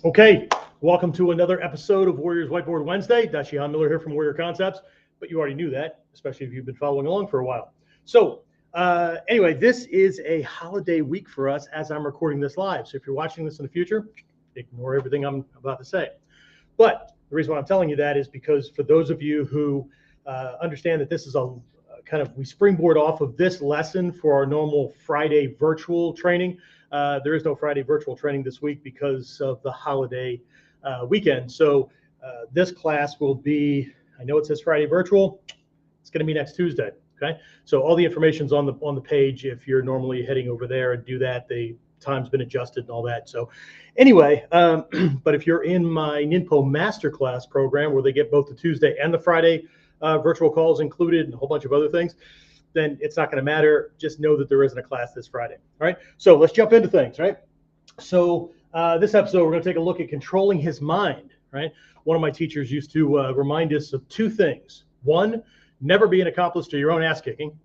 Okay, welcome to another episode of Warriors Whiteboard Wednesday. Dai-Shihan Miller here from Warrior Concepts, but you already knew that, especially if you've been following along for a while. So anyway, this is a holiday week for us as I'm recording this live. So if you're watching this in the future, ignore everything I'm about to say. But the reason why I'm telling you that is because for those of you who understand that this is a we springboard off of this lesson for our normal Friday virtual training. There is no Friday virtual training this week because of the holiday weekend. So this class will be, I know it says Friday virtual, it's going to be next Tuesday. Okay, so all the information's on the page if you're normally heading over there and do that. The time's been adjusted and all that. So anyway, but if you're in my Ninpo Masterclass program where they get both the Tuesday and the Friday virtual calls included and a whole bunch of other things, then it's not going to matter. Just know that there isn't a class this Friday. All right, so let's jump into things, right? So this episode, we're going to take a look at controlling his mind, right? One of my teachers used to remind us of two things. One, never be an accomplice to your own ass kicking.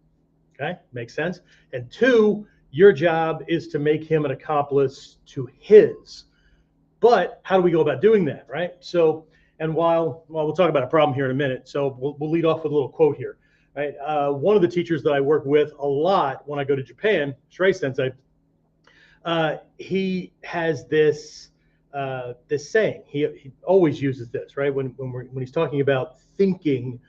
Okay, makes sense. And two, your job is to make him an accomplice to his. But how do we go about doing that, right? So, and while we'll talk about a problem here in a minute, so we'll lead off with a little quote here, right? One of the teachers that I work with a lot when I go to Japan, Shrey Sensei, he has this saying. He always uses this, right? When he's talking about thinking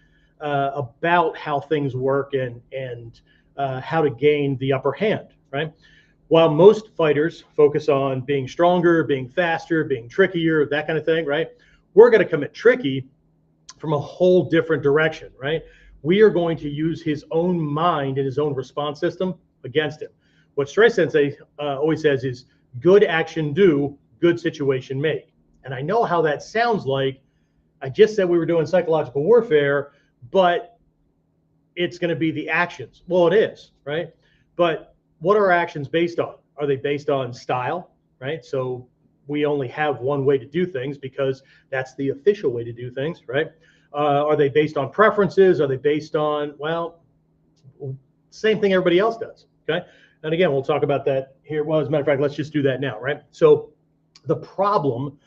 about how things work and how to gain the upper hand, right? While most fighters focus on being stronger, being faster, being trickier, that kind of thing, right? We're going to come at tricky from a whole different direction, right? We are going to use his own mind and his own response system against him. What Shrey Sensei always says is, good action do, good situation make. And I know how that sounds like. I just said we were doing psychological warfare, but it's going to be the actions. Well, it is, right? But what are our actions based on? Are they based on style, right? So we only have one way to do things because that's the official way to do things, right? Are they based on preferences? Are they based on, well, same thing everybody else does, okay? And again, we'll talk about that here. Well, as a matter of fact, let's just do that now, right? So the problem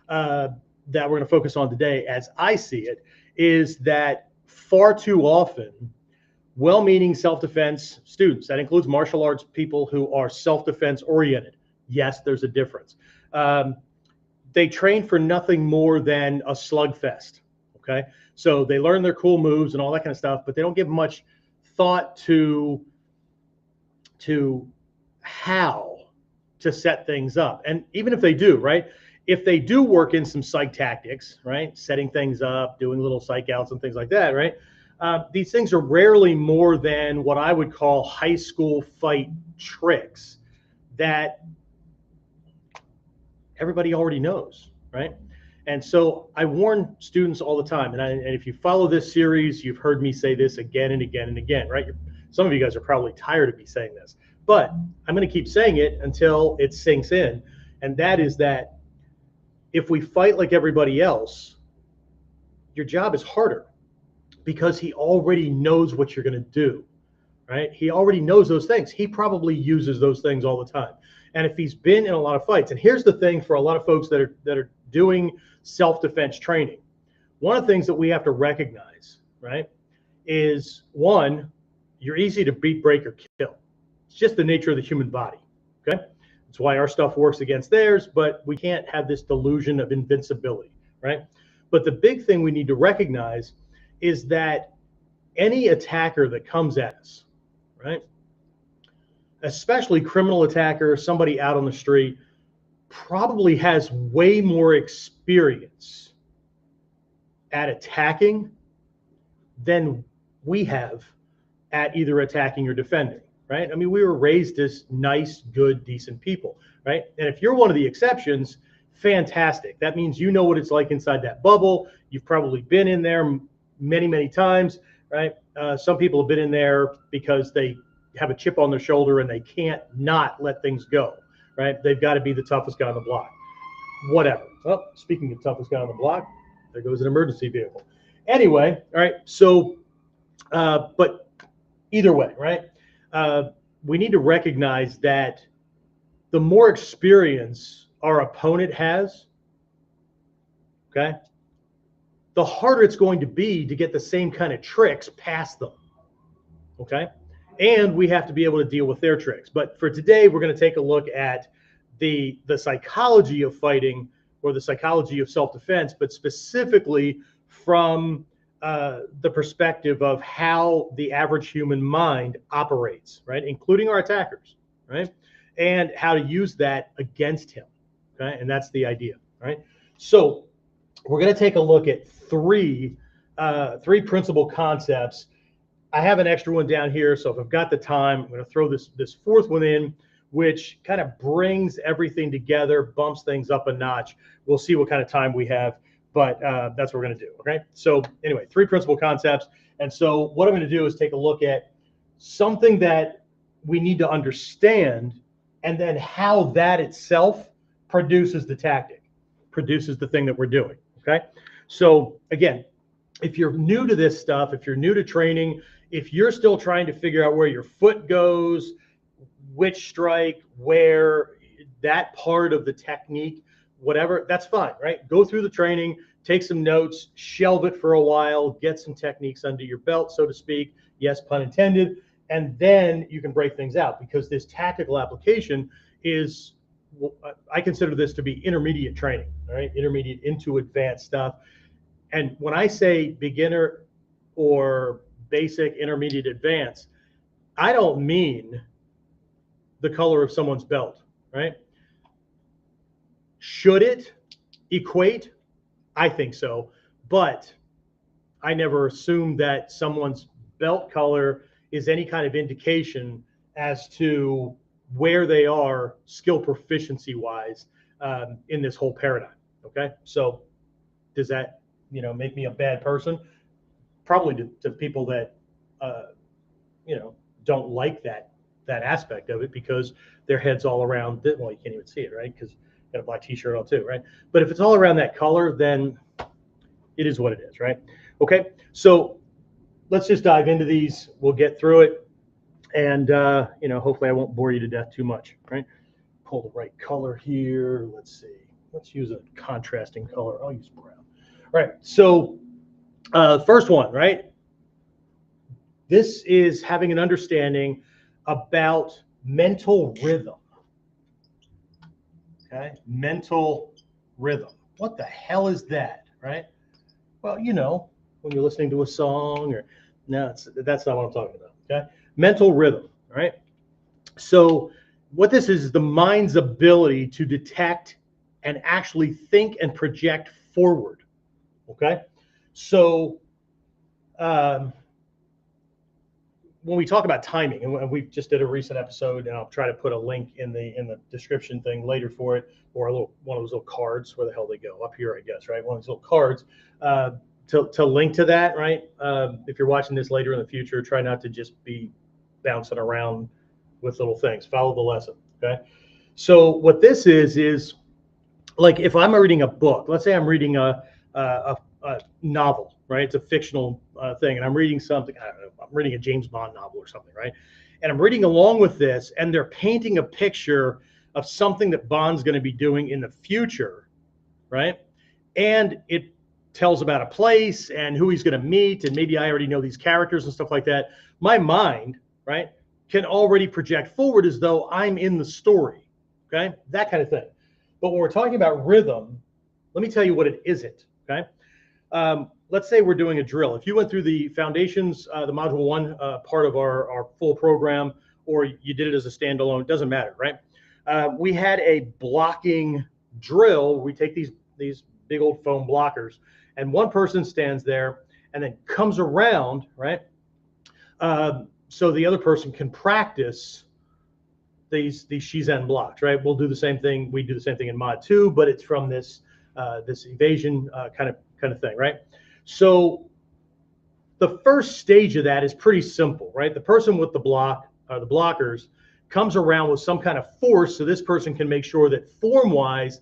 that we're going to focus on today, as I see it, is that far too often, well-meaning self-defense students, that includes martial arts people who are self-defense oriented. Yes, there's a difference. They train for nothing more than a slugfest, okay? So they learn their cool moves and all that kind of stuff, but they don't give much thought to how to set things up. And even if they do, right? If they do work in some psych tactics, right? Setting things up, doing little psych outs and things like that, right? These things are rarely more than what I would call high school fight tricks that everybody already knows, right? And so I warn students all the time, and if you follow this series, you've heard me say this again and again and again, right? Some of you guys are probably tired of me saying this, but I'm going to keep saying it until it sinks in, and that is that if we fight like everybody else, your job is harder because he already knows what you're going to do, right? He already knows those things. He probably uses those things all the time. And if he's been in a lot of fights, and here's the thing for a lot of folks that are doing self-defense training, one of the things that we have to recognize, right, is one, you're easy to beat, break, or kill. It's just the nature of the human body, okay? That's why our stuff works against theirs, but we can't have this delusion of invincibility, right? But the big thing we need to recognize is that any attacker that comes at us, right, especially criminal attacker, somebody out on the street, probably has way more experience at attacking than we have at either attacking or defending, right? I mean, we were raised as nice, good, decent people, right? And if you're one of the exceptions, fantastic. That means you know what it's like inside that bubble. You've probably been in there many, many times, right? Some people have been in there because they have a chip on their shoulder and they can't not let things go, right? They've got to be the toughest guy on the block. Whatever. Well, speaking of toughest guy on the block, there goes an emergency vehicle. Anyway, all right, so, but either way, right? We need to recognize that the more experience our opponent has, okay, the harder it's going to be to get the same kind of tricks past them, okay? And we have to be able to deal with their tricks. But for today, we're going to take a look at the psychology of fighting, or the psychology of self-defense, but specifically from the perspective of how the average human mind operates, right? Including our attackers, right? And how to use that against him, okay? And that's the idea, right? So we're going to take a look at three principal concepts. I have an extra one down here, so if I've got the time, I'm going to throw this fourth one in, which kind of brings everything together, bumps things up a notch. We'll see what kind of time we have, but that's what we're going to do, okay? So anyway, three principal concepts. And so what I'm going to do is take a look at something that we need to understand, and then how that itself produces the tactic, produces the thing that we're doing, okay? So again, if you're new to this stuff, if you're new to training, if you're still trying to figure out where your foot goes, which strike, where, that part of the technique, whatever, that's fine, right? Go through the training, take some notes, shelve it for a while, get some techniques under your belt, so to speak, yes, pun intended, and then you can break things out, because this tactical application is, I consider this to be intermediate training, all right? Intermediate into advanced stuff. And when I say beginner or basic, intermediate, advanced, I don't mean the color of someone's belt, right? Should it equate? I think so, but I never assume that someone's belt color is any kind of indication as to where they are skill proficiency wise in this whole paradigm, okay? So does that, make me a bad person? Probably to people that, don't like that aspect of it, because their head's all around it. Well, you can't even see it, right? Because you got a black t-shirt on too, right? But if it's all around that color, then it is what it is, right? Okay, so let's just dive into these. We'll get through it, and hopefully I won't bore you to death too much, right? Pull the right color here. Let's see. Let's use a contrasting color. I'll use brown. All right, so first one, right? This is having an understanding about mental rhythm. Okay, mental rhythm. What the hell is that, right? Well, when you're listening to a song, or no, that's not what I'm talking about. Okay, mental rhythm, right? So what this is the mind's ability to detect and actually think and project forward. Okay, so when we talk about timing, and we just did a recent episode, and I'll try to put a link in the description thing later for it, or one of those little cards. Where the hell they go? Up here, I guess, right? One of those little cards to link to that, right? If you're watching this later in the future, try not to just be bouncing around with little things. Follow the lesson, okay? So what this is like if I'm reading a book. Let's say I'm reading a novel, right? It's a fictional thing, and I'm reading something. I don't know. I'm reading a James Bond novel or something, right? And I'm reading along with this, and they're painting a picture of something that Bond's going to be doing in the future, right? And it tells about a place and who he's going to meet, and maybe I already know these characters and stuff like that. My mind, right, can already project forward as though I'm in the story, okay? That kind of thing. But when we're talking about rhythm, let me tell you what it isn't, okay? Let's say we're doing a drill. If you went through the foundations, the module 1 part of our full program, or you did it as a standalone, it doesn't matter, right? We had a blocking drill. We take these big old foam blockers, and one person stands there and then comes around, right? So the other person can practice these Shizen blocks, right? We'll do the same thing. We do the same thing in mod 2, but it's from this evasion kind of thing, right? So the first stage of that is pretty simple, right? The person with the blockers comes around with some kind of force, so this person can make sure that form-wise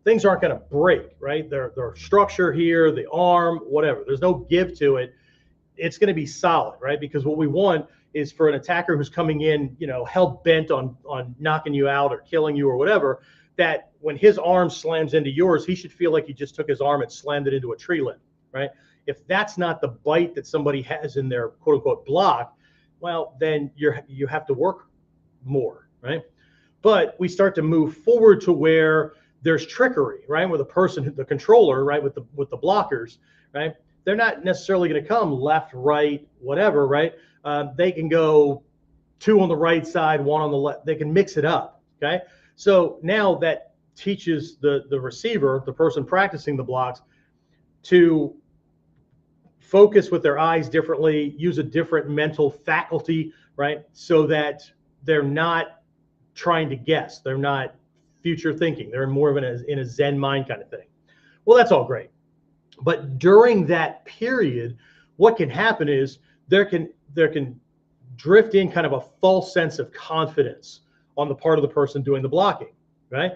things aren't going to break, right? Their structure here, the arm, whatever. There's no give to it. It's going to be solid, right? Because what we want is for an attacker who's coming in, hell bent on knocking you out or killing you or whatever, that when his arm slams into yours, he should feel like he just took his arm and slammed it into a tree limb, right? If that's not the bite that somebody has in their quote unquote block, well, then you have to work more, right? But we start to move forward to where there's trickery, right? Where the person, the controller, right, with the blockers, right? They're not necessarily going to come left, right, whatever, right? They can go 2 on the right side, 1 on the left. They can mix it up, okay? So now that teaches the receiver, the person practicing the blocks, to focus with their eyes differently, use a different mental faculty, right? So that they're not trying to guess. They're not future thinking. They're more of in a Zen mind kind of thing. Well, that's all great. But during that period, what can happen is there can drift in kind of a false sense of confidence on the part of the person doing the blocking, right?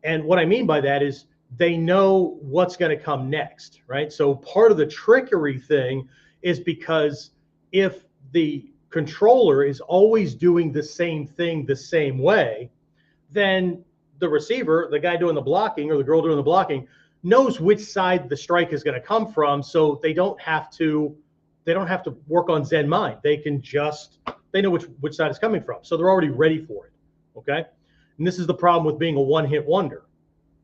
And what I mean by that is they know what's going to come next, right? So part of the trickery thing is because if the controller is always doing the same thing the same way, then the receiver, the guy doing the blocking or the girl doing the blocking, knows which side the strike is going to come from, so they don't have to work on Zen mind. They know which side it's coming from, so they're already ready for it. Okay, and this is the problem with being a one-hit wonder.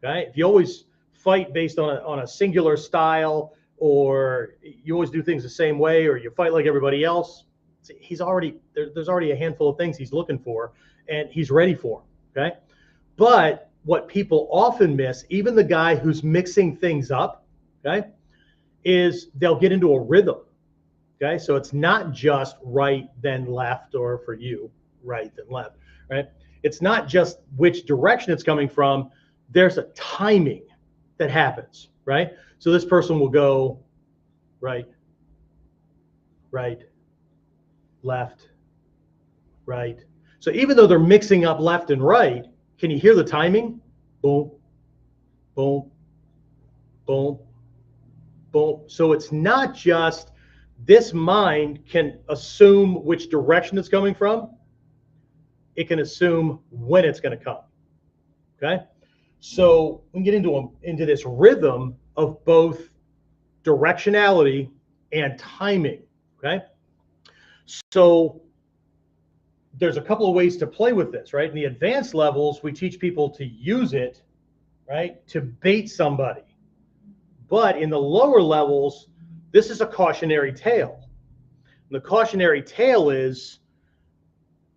Okay, if you always fight based on a singular style, or you always do things the same way, or you fight like everybody else, there's already a handful of things he's looking for, and he's ready for them. Okay, but what people often miss, even the guy who's mixing things up, okay, is they'll get into a rhythm. Okay, so it's not just right then left, or for you, right then left, right? It's not just which direction it's coming from. There's a timing that happens, right? So this person will go right, right, left, right. So even though they're mixing up left and right, can you hear the timing? Boom, boom, boom, boom. So it's not just this mind can assume which direction it's coming from. It can assume when it's going to come. Okay? So we get into this rhythm of both directionality and timing. Okay? So there's a couple of ways to play with this, right? In the advanced levels, we teach people to use it, right, to bait somebody. But in the lower levels, this is a cautionary tale. And the cautionary tale is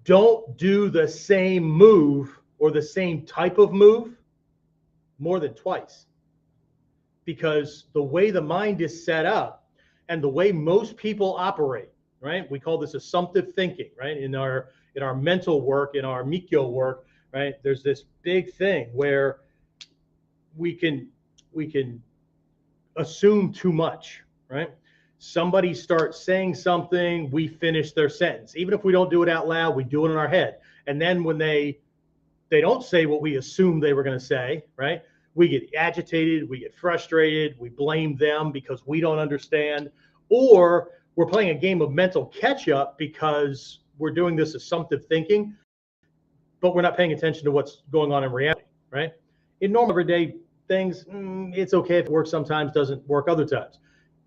don't do the same move or the same type of move more than twice. Because the way the mind is set up and the way most people operate, right? We call this assumptive thinking, right? In our mental work, in our Mikyo work, right? There's this big thing where we can assume too much, right? Somebody starts saying something, we finish their sentence. Even if we don't do it out loud, we do it in our head. And then when they don't say what we assumed they were going to say, right? We get agitated, we get frustrated, we blame them because we don't understand, or we're playing a game of mental catch up because we're doing this assumptive thinking, but we're not paying attention to what's going on in reality, right? In normal everyday things, it's okay if it works sometimes, doesn't work other times.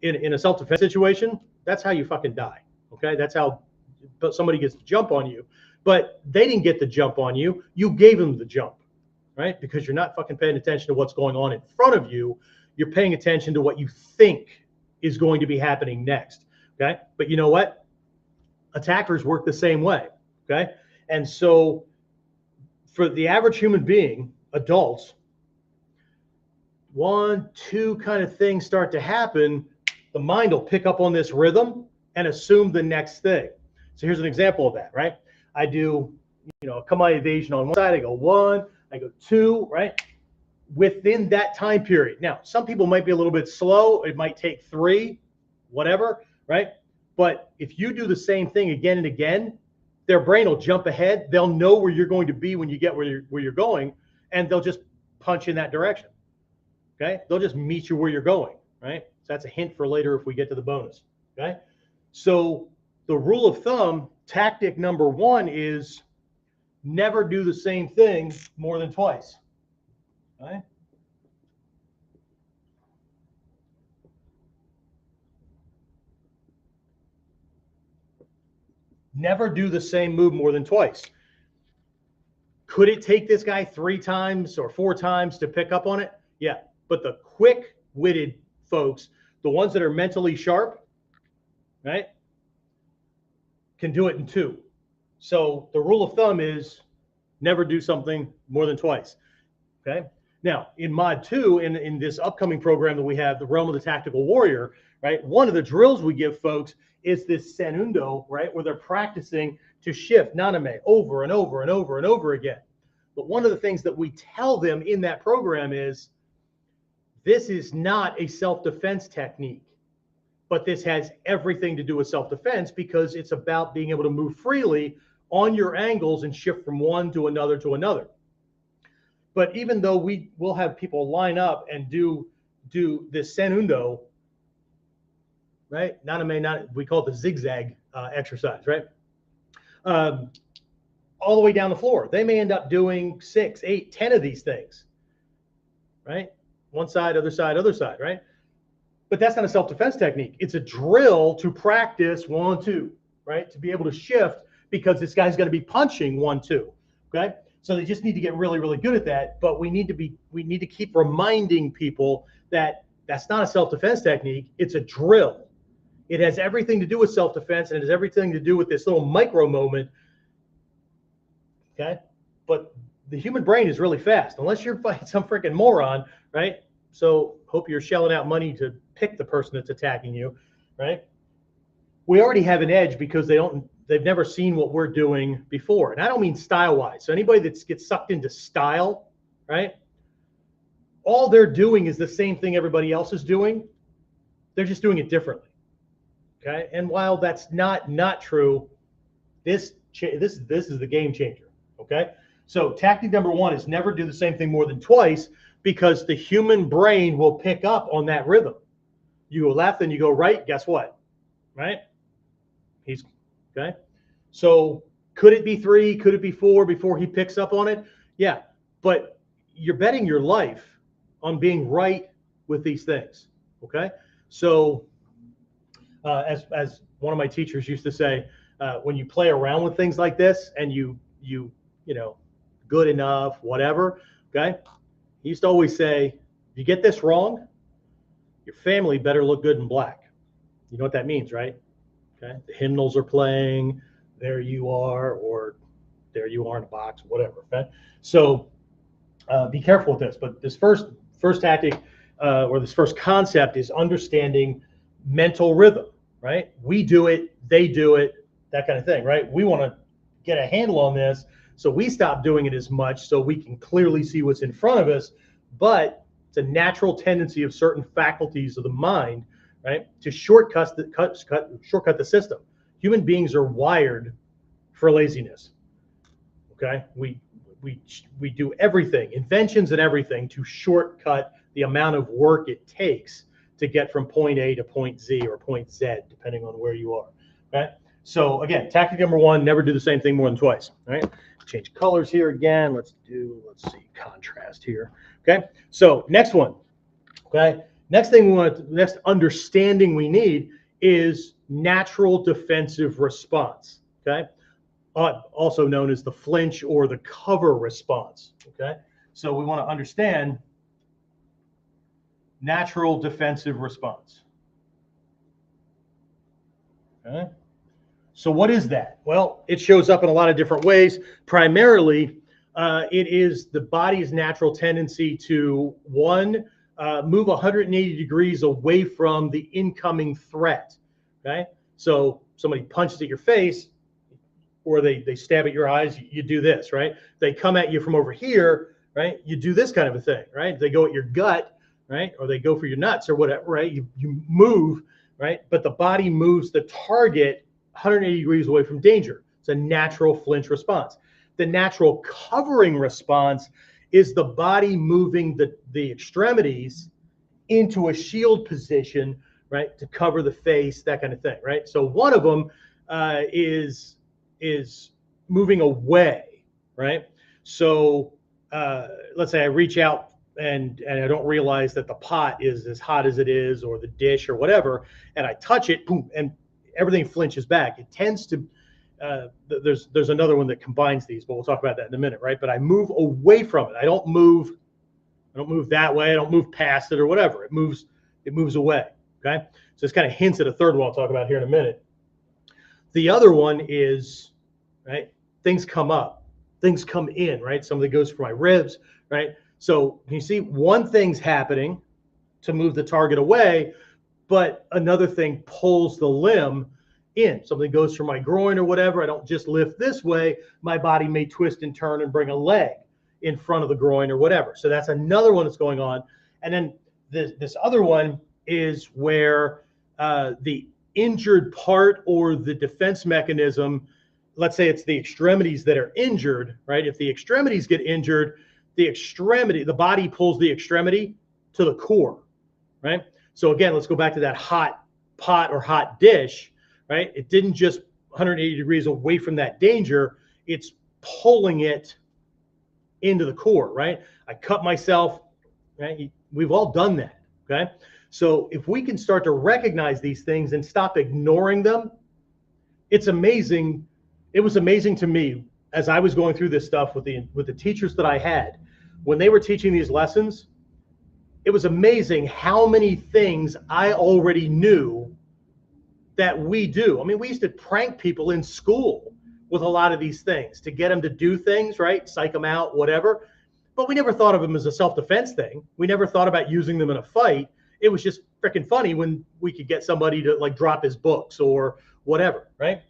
In a self-defense situation, that's how you fucking die, okay? That's how somebody gets to jump on you. But they didn't get the jump on you. You gave them the jump, right? Because you're not fucking paying attention to what's going on in front of you. You're paying attention to what you think is going to be happening next, okay? But you know what? Attackers work the same way, okay? And so for the average human being, adults, 1, 2 kind of things start to happen, the mind will pick up on this rhythm and assume the next thing. So here's an example of that, right? I do, a kamae evasion on one side, I go 1, I go 2, right? Within that time period. Now, some people might be a little bit slow. It might take 3, whatever, right? But if you do the same thing again and again, their brain will jump ahead. They'll know where you're going to be when you get where you're going, and they'll just punch in that direction. Okay? They'll just meet you where you're going, right? So that's a hint for later if we get to the bonus. Okay? So the rule of thumb, tactic number 1 is never do the same thing more than twice. Okay? Never do the same move more than twice. Could it take this guy 3 times or 4 times to pick up on it? Yeah. But the quick-witted folks, the ones that are mentally sharp, right, can do it in 2. So the rule of thumb is never do something more than twice. Okay. Now, in Mod 2, in this upcoming program that we have, the Realm of the Tactical Warrior, right, one of the drills we give folks is this senundo, right, where they're practicing to shift naname over and over and over and over again. But one of the things that we tell them in that program is this is not a self-defense technique, but this has everything to do with self-defense because it's about being able to move freely on your angles and shift from one to another to another. But even though we will have people line up and do this senundo, right? We call it the zigzag exercise, right? All the way down the floor. They may end up doing 6, 8, 10 of these things, right? One side, other side, right? But that's not a self-defense technique. It's a drill to practice 1, 2, right? To be able to shift because this guy's going to be punching 1, 2, okay? So they just need to get really, really good at that. But we need to keep reminding people that that's not a self-defense technique. It's a drill. It has everything to do with self-defense, and it has everything to do with this little micro moment. Okay, but the human brain is really fast, unless you're fighting some freaking moron, right? So hope you're shelling out money to pick the person that's attacking you, right? We already have an edge because they've never seen what we're doing before. And I don't mean style-wise. So anybody that gets sucked into style, right? All they're doing is the same thing everybody else is doing. They're just doing it differently. Okay. And while that's not true, this is the game changer. Okay. So tactic number 1 is never do the same thing more than twice because the human brain will pick up on that rhythm. You go left and you go right. Guess what? Right. He's okay. So could it be 3? Could it be 4 before he picks up on it? Yeah. But you're betting your life on being right with these things. Okay. So as one of my teachers used to say, when you play around with things like this and you know, good enough, whatever, okay? He used to always say, if you get this wrong, your family better look good in black. You know what that means, right? Okay. The hymnals are playing, there you are, or there you are in a box, whatever. Okay. So be careful with this. But this first tactic or this first concept is understanding mental rhythm. Right? We do it, they do it, that kind of thing, right? We want to get a handle on this, so we stop doing it as much so we can clearly see what's in front of us. But it's a natural tendency of certain faculties of the mind, right, to shortcut the system. Human beings are wired for laziness. Okay? We do everything, inventions and everything, to shortcut the amount of work it takes to get from point A to point Z or point Z, depending on where you are. Okay. So again, tactic number 1, never do the same thing more than twice. All right. Change colors here again. Let's see, contrast here. Okay. So next one. Okay. Next understanding we need is natural defensive response. Okay. Also known as the flinch or the cover response. Okay. So we want to understand natural defensive response. Okay. So what is that? Well, it shows up in a lot of different ways. Primarily, it is the body's natural tendency to, 1, move 180 degrees away from the incoming threat. Okay. So somebody punches at your face or they stab at your eyes, you do this, right? They come at you from over here, right? You do this kind of a thing, right? They go at your gut, right? Or they go for your nuts or whatever, right? You move, right? But the body moves the target 180 degrees away from danger. It's a natural flinch response. The natural covering response is the body moving the extremities into a shield position, right? To cover the face, that kind of thing, right? So one of them is moving away, right? So let's say I reach out and I don't realize that the pot is as hot as it is, or the dish or whatever, and I touch it, boom, and everything flinches back. It tends to, there's another one that combines these, but we'll talk about that in a minute, right? But I move away from it. I don't move that way. I don't move past it or whatever. It moves away, okay? So this kind of hints at a third one I'll talk about here in a minute. The other one is, right, things come up, things come in, right? Something goes for my ribs, right? So you see one thing's happening to move the target away, but another thing pulls the limb in. Something goes for my groin or whatever. I don't just lift this way. My body may twist and turn and bring a leg in front of the groin or whatever. So that's another one that's going on. And then this other one is where the injured part or the defense mechanism, let's say it's the extremities that are injured, right? If the extremities get injured, the body pulls the extremity to the core, right? So again, let's go back to that hot pot or hot dish, right? It didn't just 180 degrees away from that danger, it's pulling it into the core, right? I cut myself, right? We've all done that, okay? So if we can start to recognize these things and stop ignoring them, it's amazing. It was amazing to me as I was going through this stuff with the teachers that I had, when they were teaching these lessons, it was amazing how many things I already knew that we do. I mean, we used to prank people in school with a lot of these things to get them to do things, right? Psych them out, whatever. But we never thought of them as a self-defense thing. We never thought about using them in a fight. It was just freaking funny when we could get somebody to like drop his books or whatever, right?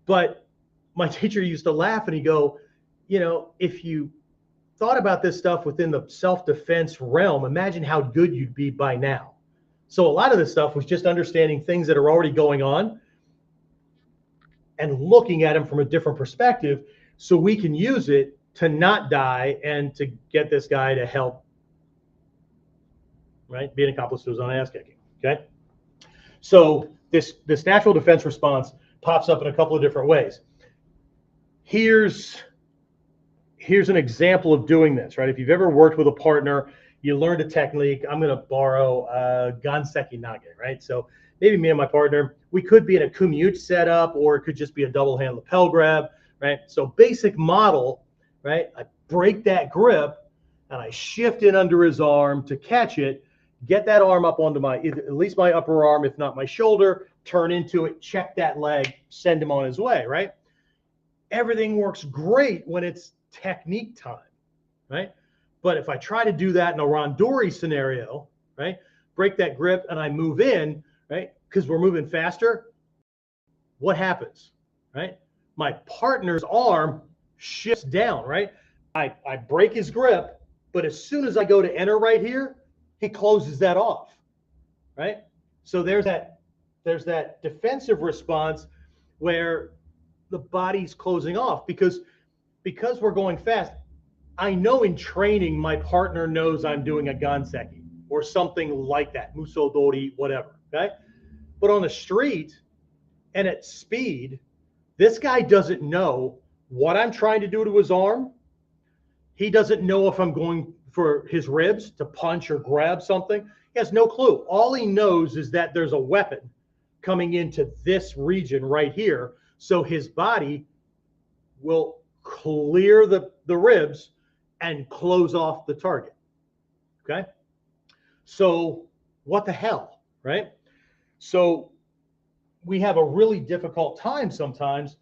But my teacher used to laugh and he'd go, you know, if you thought about this stuff within the self-defense realm, imagine how good you'd be by now. So a lot of this stuff was just understanding things that are already going on and looking at them from a different perspective so we can use it to not die and to get this guy to help, right? Be an accomplice to his own ass kicking, okay? So this natural defense response pops up in a couple of different ways. Here's an example of doing this, right? If you've ever worked with a partner, you learned a technique. I'm going to borrow ganseki nage, right? So maybe me and my partner, we could be in a kumyuchi setup, or it could just be a double hand lapel grab, right? So basic model, right? I break that grip and I shift in under his arm to catch it, get that arm up onto at least my upper arm, if not my shoulder, turn into it, check that leg, send him on his way, right? Everything works great when it's technique time, right? But if I try to do that in a randori scenario, right, break that grip and I move in, right, because we're moving faster, what happens, right? My partner's arm shifts down, right? I break his grip, but as soon as I go to enter right here, he closes that off, right? So there's that defensive response where the body's closing off because we're going fast. I know in training, my partner knows I'm doing a ganseki or something like that, musodori, whatever, okay? But on the street and at speed, this guy doesn't know what I'm trying to do to his arm. He doesn't know if I'm going for his ribs to punch or grab something. He has no clue. All he knows is that there's a weapon coming into this region right here. So his body will clear the ribs and close off the target, okay? So what the hell, right? So we have a really difficult time sometimes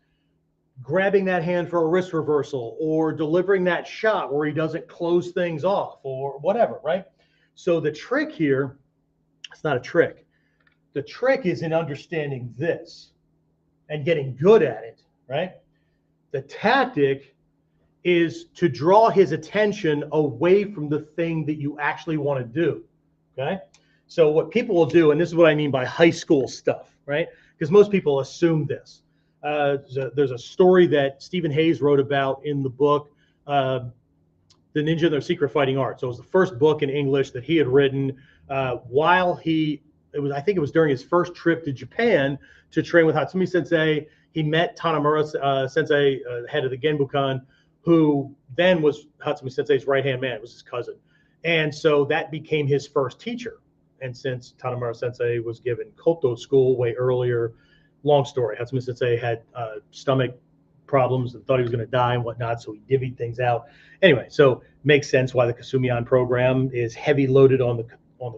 grabbing that hand for a wrist reversal or delivering that shot where he doesn't close things off or whatever, right? So the trick here, it's not a trick. The trick is in understanding this and getting good at it, right? The tactic is to draw his attention away from the thing that you actually want to do, okay? So what people will do, and this is what I mean by high school stuff, right? Because most people assume this. There's a story that Stephen Hayes wrote about in the book, The Ninja and Their Secret Fighting Art. So it was the first book in English that he had written while I think it was during his first trip to Japan to train with Hatsumi Sensei. He met Tanamura Sensei, head of the Genbukan, who then was Hatsumi Sensei's right-hand man. It was his cousin. And so that became his first teacher. And since Tanimura Sensei was given Koto school way earlier, long story, Hatsumi Sensei had stomach problems and thought he was going to die and whatnot, so he divvied things out. Anyway, so makes sense why the Kasumian program is heavy loaded on the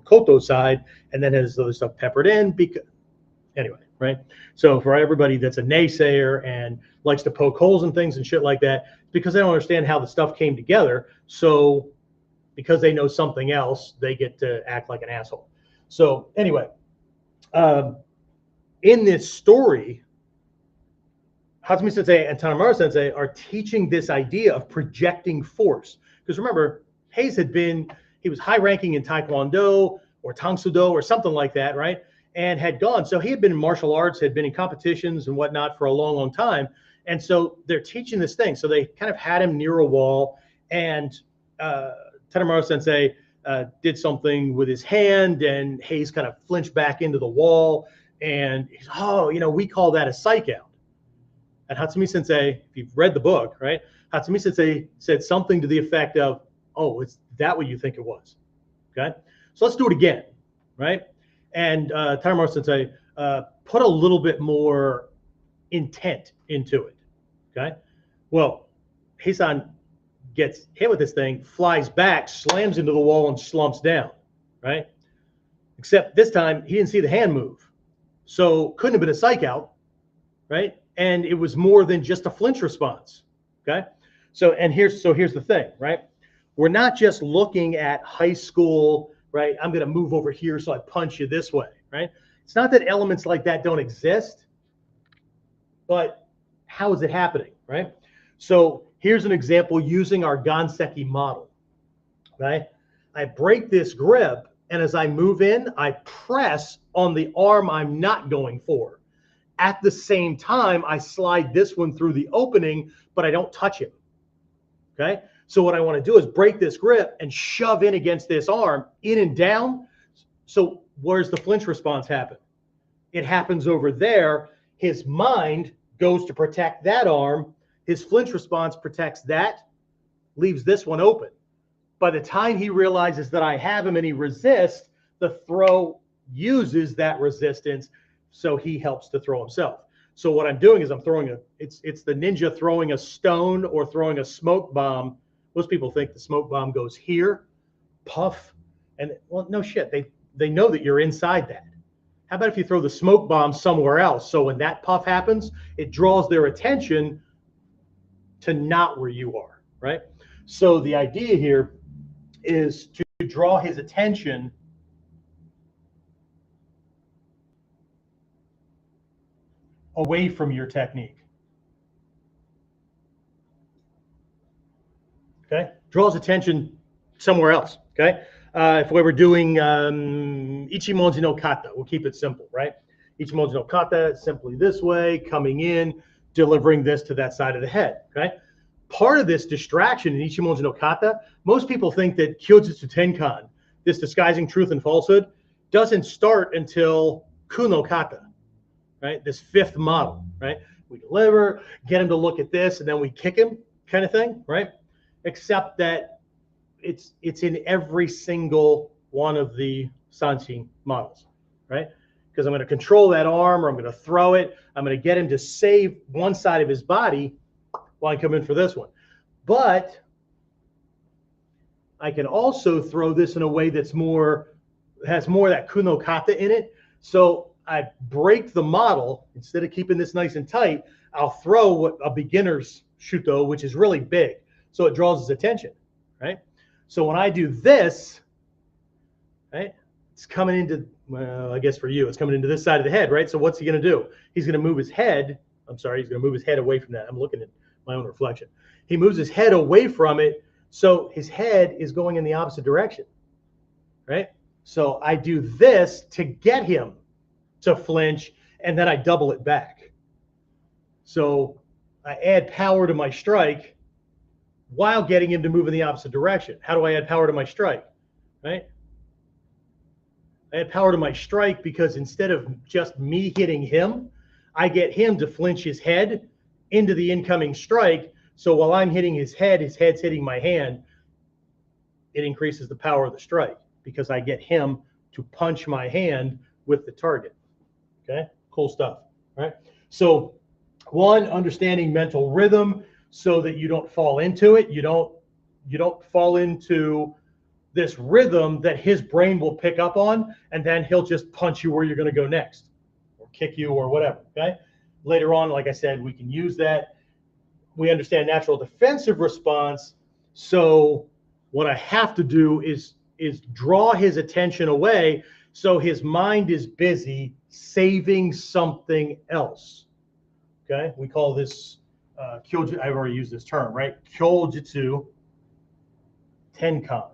Koto side, and then has other stuff peppered in. Because anyway, right? So for everybody that's a naysayer and likes to poke holes in things and shit like that, it's because they don't understand how the stuff came together. So because they know something else, they get to act like an asshole. So anyway, in this story, Hatsumi Sensei and Tanimura Sensei are teaching this idea of projecting force. Because remember, Hayes he was high ranking in Taekwondo or Tang Soo Do or something like that, right? And had gone. So he had been in martial arts, had been in competitions and whatnot for a long, long time. And so they're teaching this thing. So they kind of had him near a wall, and Tanimura Sensei did something with his hand, and Hayes kind of flinched back into the wall. And he's, oh, we call that a psych out. And Hatsumi Sensei, if you've read the book, right? Hatsumi Sensei said something to the effect of, oh, is that what you think it was? Okay. So let's do it again, right? And Tanimura Sensei put a little bit more intent into it, okay? Well, Heisan gets hit with this thing, flies back, slams into the wall, and slumps down, right? Except this time, he didn't see the hand move. So couldn't have been a psych out, right? And it was more than just a flinch response, okay? So here's the thing, right? We're not just looking at high school, right? I'm going to move over here so I punch you this way, right? It's not that elements like that don't exist, but how is it happening, right? So here's an example using our Ganseki model, right? I break this grip, and as I move in, I press on the arm I'm not going for. At the same time, I slide this one through the opening, but I don't touch him, okay? So what I want to do is break this grip and shove in against this arm, in and down. So where's the flinch response happen? It happens over there. His mind goes to protect that arm. His flinch response protects that, leaves this one open. By the time he realizes that I have him and he resists, the throw uses that resistance, so he helps to throw himself. So what I'm doing is I'm throwing it's the ninja throwing a stone or throwing a smoke bomb. Most people think the smoke bomb goes here, puff, and well, no shit. They know that you're inside that. How about if you throw the smoke bomb somewhere else? So when that puff happens, it draws their attention to not where you are, right? So the idea here is to draw his attention away from your technique. Okay, draws attention somewhere else. Okay, if we were doing Ichimonji no kata, we'll keep it simple, right? Ichimonji no kata, simply this way, coming in, delivering this to that side of the head. Okay, part of this distraction in Ichimonji no kata, most people think that Kyojutsu Tenkan, this disguising truth and falsehood, doesn't start until Kuno kata, right? This fifth model, right? We deliver, get him to look at this, and then we kick him, kind of thing, right? Except that it's in every single one of the Sanshin models, right? Because I'm going to control that arm, or I'm going to throw it. I'm going to get him to save one side of his body while I come in for this one. But I can also throw this in a way that's has more of that Kuno kata in it. So I break the model. Instead of keeping this nice and tight, I'll throw what a beginner's shuto, which is really big. So it draws his attention, right? So when I do this, right, it's coming into, well, I guess for you, it's coming into this side of the head, right? So what's he going to do? He's going to move his head. He's going to move his head away from that. I'm looking at my own reflection. He moves his head away from it. So his head is going in the opposite direction, right? So I do this to get him to flinch, and then I double it back. So I add power to my strike while getting him to move in the opposite direction. How do I add power to my strike, right? I add power to my strike because instead of just me hitting him, I get him to flinch his head into the incoming strike. So while I'm hitting his head's hitting my hand. it increases the power of the strike because I get him to punch my hand with the target. Okay, cool stuff, right? So one, understanding mental rhythm so that you don't fall into it. You don't fall into this rhythm that his brain will pick up on, and then he'll just punch you where you're going to go next or kick you or whatever. Okay, later on, like I said, we can use that. We understand natural defensive response. So what I have to do is draw his attention away so his mind is busy saving something else. Okay, we call this kyojutsu. I've already used this term, right? Kyojutsu tenkan.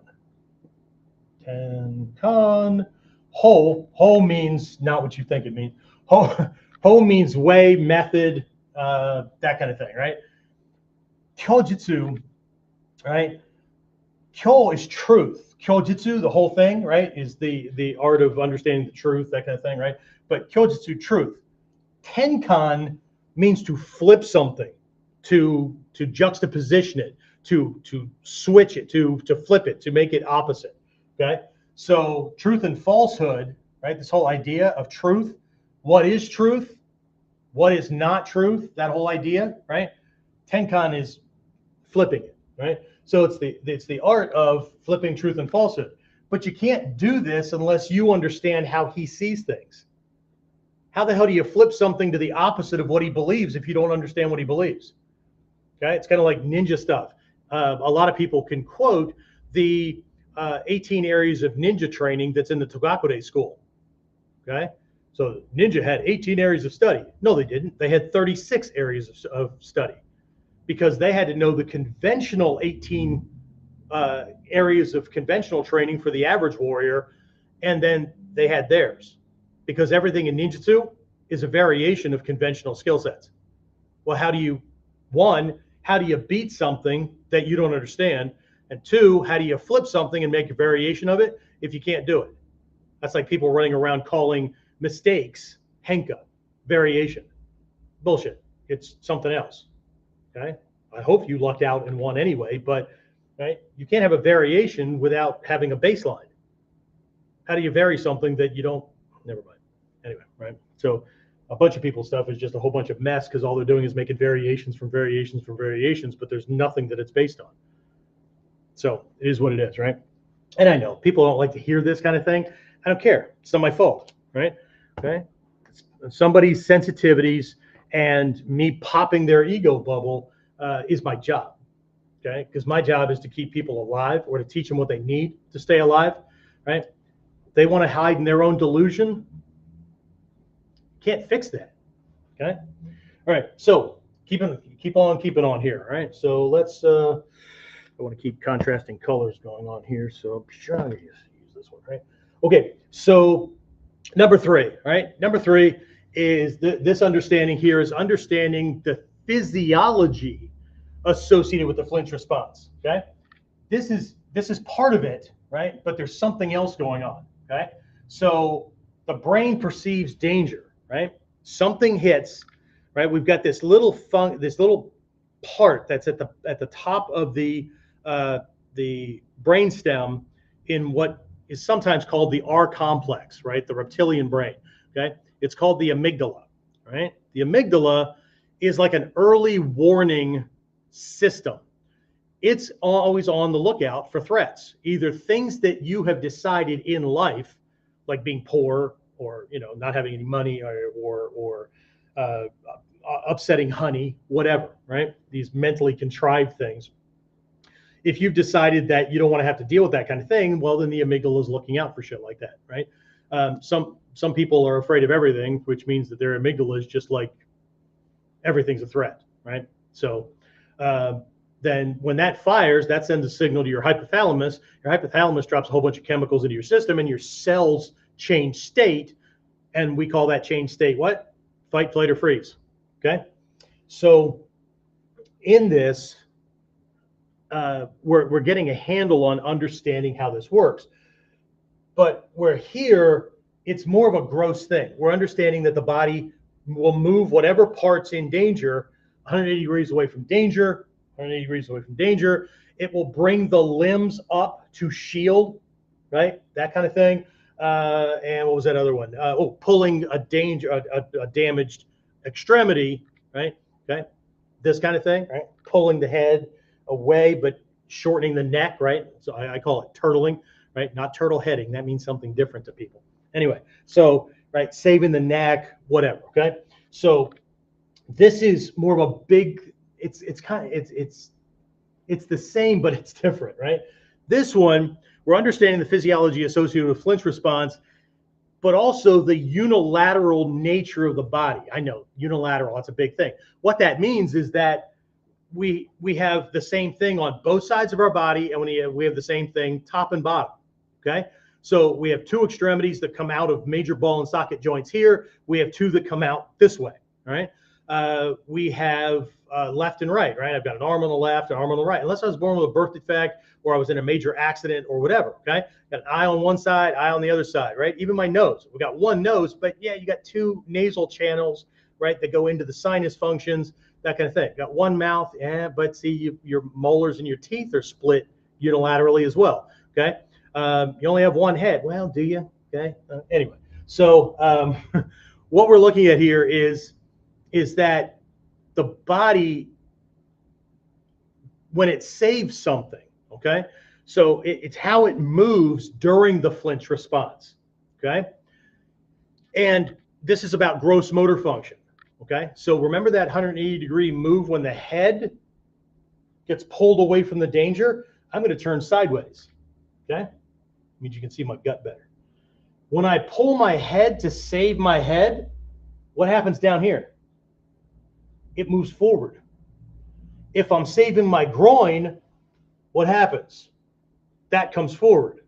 Tenkan. Ho means not what you think it means. Ho means way, method, that kind of thing, right? Kyojutsu, right? Kyo is truth. Kyojutsu, the whole thing, right, is the art of understanding the truth, that kind of thing, right? But kyojutsu, truth. Tenkan means to flip something, to juxtaposition it, to switch it, to flip it, to make it opposite. Okay, so truth and falsehood, right? This whole idea of truth, what is truth, what is not truth, that whole idea, right? Tenkan is flipping it, right? So it's the art of flipping truth and falsehood. But you can't do this unless you understand how he sees things. How the hell do you flip something to the opposite of what he believes if you don't understand what he believes? Okay, it's kind of like ninja stuff. A lot of people can quote the 18 areas of ninja training that's in the Togakure school. Okay, so ninja had 18 areas of study. No, they didn't. They had 36 areas of study because they had to know the conventional 18 areas of conventional training for the average warrior, and then they had theirs because everything in ninjutsu is a variation of conventional skill sets. Well, how do you beat something that you don't understand? And two, how do you flip something and make a variation of it if you can't do it? That's like people running around calling mistakes henka, variation. Bullshit. It's something else. Okay? I hope you lucked out in one anyway, but right, you can't have a variation without having a baseline. How do you vary something that you don't? Never mind. Anyway, right? So a bunch of people's stuff is just a whole bunch of mess because all they're doing is making variations from variations from variations, but there's nothing that it's based on. So it is what it is, right? And I know people don't like to hear this kind of thing. I don't care. It's not my fault, right? Okay. Somebody's sensitivities and me popping their ego bubble is my job, okay? Because my job is to keep people alive or to teach them what they need to stay alive, right? They want to hide in their own delusion. Can't fix that, okay? All right, so keep on keeping on here, all right? So let's, I want to keep contrasting colors going on here, so I'm trying to use this one, right? Okay, so number three, right? Number three is this understanding here is understanding the physiology associated with the flinch response, okay? This is part of it, right? But there's something else going on, okay? So the brain perceives danger, right? Something hits, right? We've got this little part that's at the top of the brainstem in what is sometimes called the R complex, right? The reptilian brain, okay? It's called the amygdala, right? The amygdala is like an early warning system. It's always on the lookout for threats, either things that you have decided in life, like being poor or, you know, not having any money or upsetting honey, whatever, right? These mentally contrived things. If you've decided that you don't want to have to deal with that kind of thing, well, then the amygdala is looking out for shit like that, right? Some people are afraid of everything, which means that their amygdala is just like everything's a threat, right? So then when that fires, that sends a signal to your hypothalamus. Your hypothalamus drops a whole bunch of chemicals into your system, and your cells change state, and we call that change state what? Fight, flight, or freeze, okay? So in this, we're getting a handle on understanding how this works. But we're here, it's more of a gross thing. We're understanding that the body will move whatever part's in danger 180 degrees away from danger, 180 degrees away from danger. It will bring the limbs up to shield, right? That kind of thing. And what was that other one? Pulling a damaged extremity, right? Okay, this kind of thing, right? Pulling the head away, but shortening the neck, right? So I call it turtling, right? Not turtle heading. That means something different to people. Anyway, so right, saving the neck, whatever. Okay, so this is more of a big. It's the same, but it's different, right? This one, we're understanding the physiology associated with flinch response, but also the unilateral nature of the body. I know unilateral, that's a big thing. What that means is that we have the same thing on both sides of our body, and we have the same thing top and bottom. Okay, so we have two extremities that come out of major ball and socket joints here. We have two that come out this way. All right. We have left and right. I've got an arm on the left, an arm on the right. Unless I was born with a birth defect or I was in a major accident or whatever. Okay, got an eye on one side, eye on the other side. Right. Even my nose. We got one nose, but yeah, you got two nasal channels, right, that go into the sinus functions. That kind of thing. Got one mouth, yeah, but see, your molars and your teeth are split unilaterally as well. Okay, you only have one head. Well, do you? Okay. Anyway, so what we're looking at here is that the body, when it saves something, okay, so it's how it moves during the flinch response. Okay, and this is about gross motor function. Okay, so remember that 180-degree move when the head gets pulled away from the danger? I'm going to turn sideways. Okay, means you can see my gut better. When I pull my head to save my head, what happens down here? It moves forward. If I'm saving my groin, what happens? That comes forward.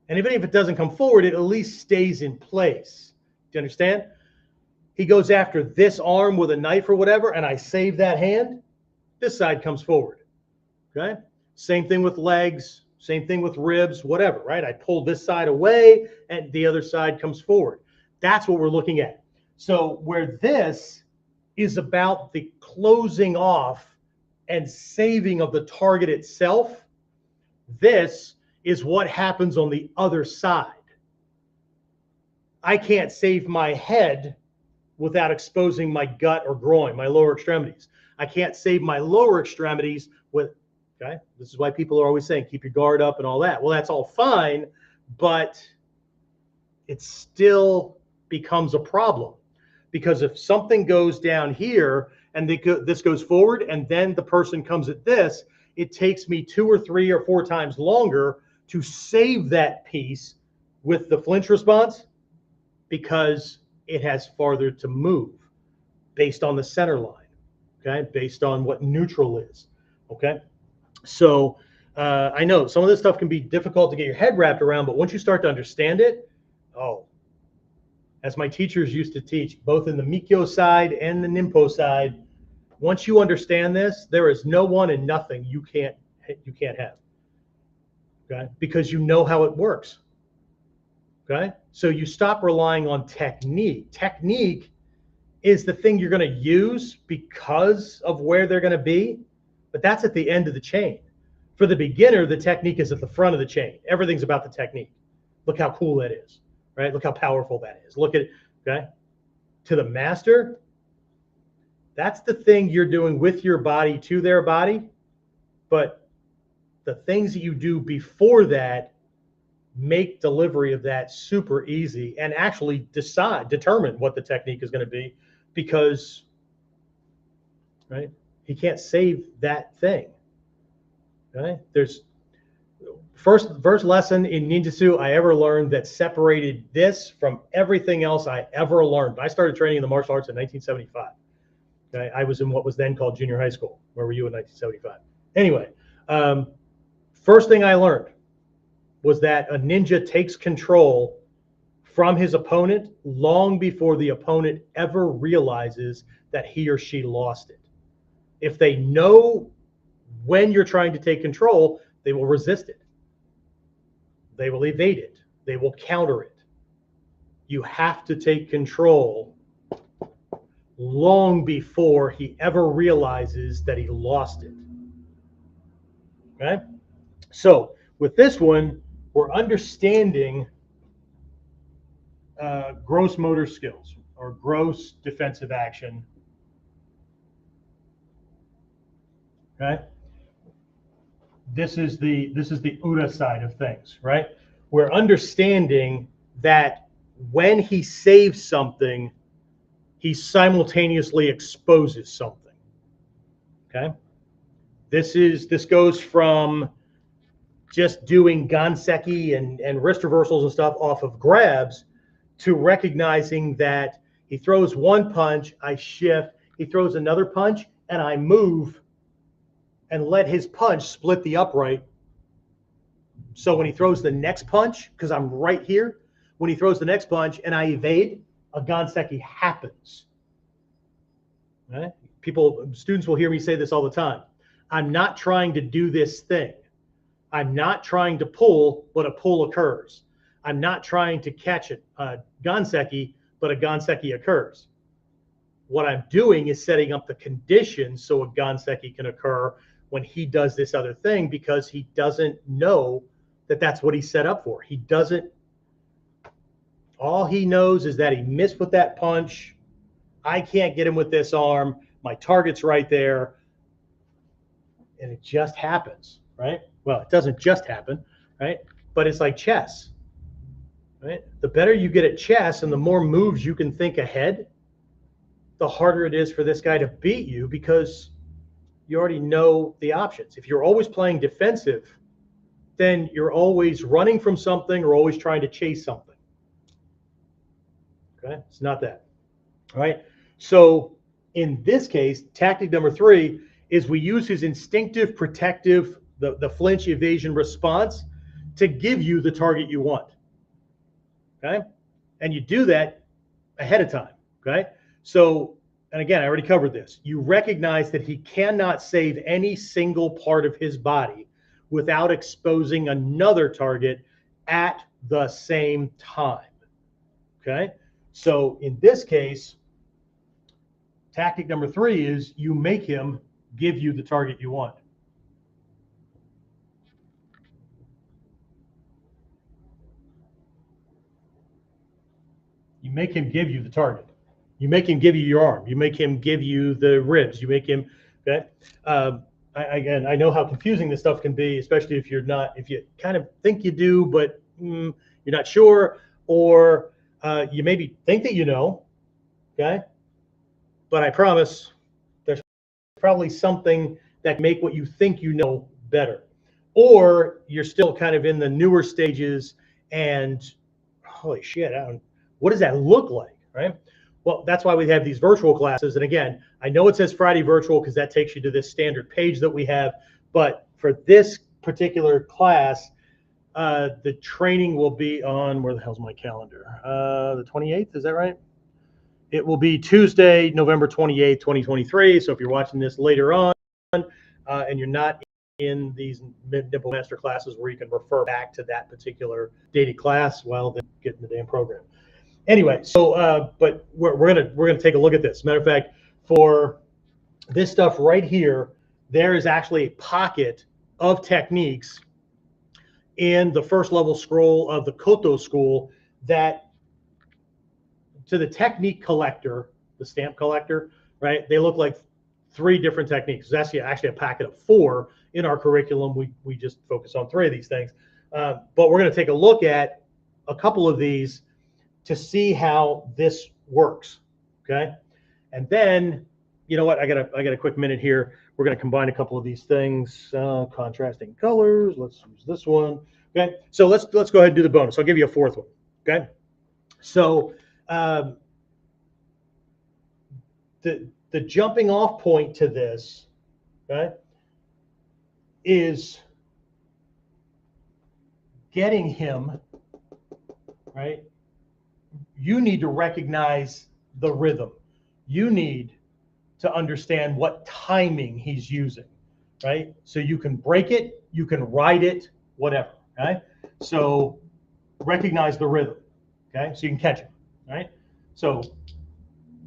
And even if it doesn't come forward, it at least stays in place. Do you understand? He goes after this arm with a knife or whatever, and I save that hand, this side comes forward. Okay? Same thing with legs, same thing with ribs, whatever, right? I pull this side away and the other side comes forward. That's what we're looking at. So where this is about the closing off and saving of the target itself, this is what happens on the other side. I can't save my head without exposing my gut or groin, my lower extremities. I can't save my lower extremities with, okay, this is why people are always saying, keep your guard up and all that. Well, that's all fine, but it still becomes a problem. Because if something goes down here and this goes forward and then the person comes at this, it takes me 2 or 3 or 4 times longer to save that piece with the flinch response because it has farther to move based on the center line, okay, based on what neutral is, okay? So I know some of this stuff can be difficult to get your head wrapped around, but once you start to understand it, oh, as my teachers used to teach, both in the Mikyo side and the Ninpo side, once you understand this, there is no one and nothing you can't have, okay? Because you know how it works. Okay, so you stop relying on technique. Technique is the thing you're going to use because of where they're going to be, but that's at the end of the chain. For the beginner, the technique is at the front of the chain. Everything's about the technique. Look how cool that is, right? Look how powerful that is. Look at it, okay? To the master, that's the thing you're doing with your body to their body, but the things that you do before that make delivery of that super easy and actually determine what the technique is going to be, because, right, he can't save that thing. Okay, there's first lesson in ninjutsu I ever learned that separated this from everything else I ever learned. I started training in the martial arts in 1975. Okay, I was in what was then called junior high school. Where were you in 1975? Anyway, first thing I learned was that a ninja takes control from his opponent long before the opponent ever realizes that he or she lost it. If they know when you're trying to take control, they will resist it. They will evade it. They will counter it. You have to take control long before he ever realizes that he lost it. Okay? So With this one, we're understanding gross motor skills or gross defensive action. Okay. This is the UDA side of things, right? We're understanding that when he saves something, he simultaneously exposes something. Okay. This goes from just doing ganseki and wrist reversals and stuff off of grabs to recognizing that he throws one punch, I shift, he throws another punch, and I move and let his punch split the upright. So when he throws the next punch, because I'm right here, when he throws the next punch and I evade, a ganseki happens. Right? Students will hear me say this all the time. I'm not trying to do this thing. I'm not trying to pull, but a pull occurs. I'm not trying to catch a ganseki, but a ganseki occurs. What I'm doing is setting up the conditions so a ganseki can occur when he does this other thing, because he doesn't know that that's what he's set up for. He doesn't. All he knows is that he missed with that punch. I can't get him with this arm. My target's right there. And it just happens, right? Well, it doesn't just happen, right? But it's like chess, right? The better you get at chess and the more moves you can think ahead, the harder it is for this guy to beat you, because you already know the options. If you're always playing defensive, then you're always running from something or always trying to chase something. Okay, it's not that. All right. So in this case, tactic number 3 is we use his instinctive protective, the flinch evasion response to give you the target you want. Okay. And you do that ahead of time. Okay. So, and again, I already covered this. You recognize that he cannot save any single part of his body without exposing another target at the same time. Okay. So in this case, tactic number 3 is you make him give you the target you want. You make him give you the target. You make him give you your arm. You make him give you the ribs. You make him, okay? Again, I know how confusing this stuff can be, especially if you kind of think you do, but you're not sure, or you maybe think that you know, okay? But I promise there's probably something that can make what you think you know better. Or you're still kind of in the newer stages and holy shit, what does that look like, right? Well, that's why we have these virtual classes. And again, I know it says Friday virtual because that takes you to this standard page that we have. But for this particular class, the training will be on, where the hell's my calendar? The 28th, is that right? It will be Tuesday, November 28th, 2023. So if you're watching this later on and you're not in these Nipple Master classes where you can refer back to that particular dated class, well, then get in the damn program. Anyway, so but we're gonna take a look at this. Matter of fact, for this stuff right here, there is actually a pocket of techniques in the first level scroll of the Koto school that, to the technique collector, the stamp collector, right? They look like 3 different techniques. There's actually a packet of 4 in our curriculum. We just focus on 3 of these things, but we're going to take a look at a couple of these to see how this works. Okay, and then you know what? I got a quick minute here. We're going to combine a couple of these things, contrasting colors. Let's use this one. Okay, so let's go ahead and do the bonus. I'll give you a 4th one. Okay, so the jumping off point to this, okay, is getting him, right? You need to recognize the rhythm. You need to understand what timing he's using, right? So you can break it, you can ride it, whatever, okay? So recognize the rhythm, okay? So you can catch it, right? So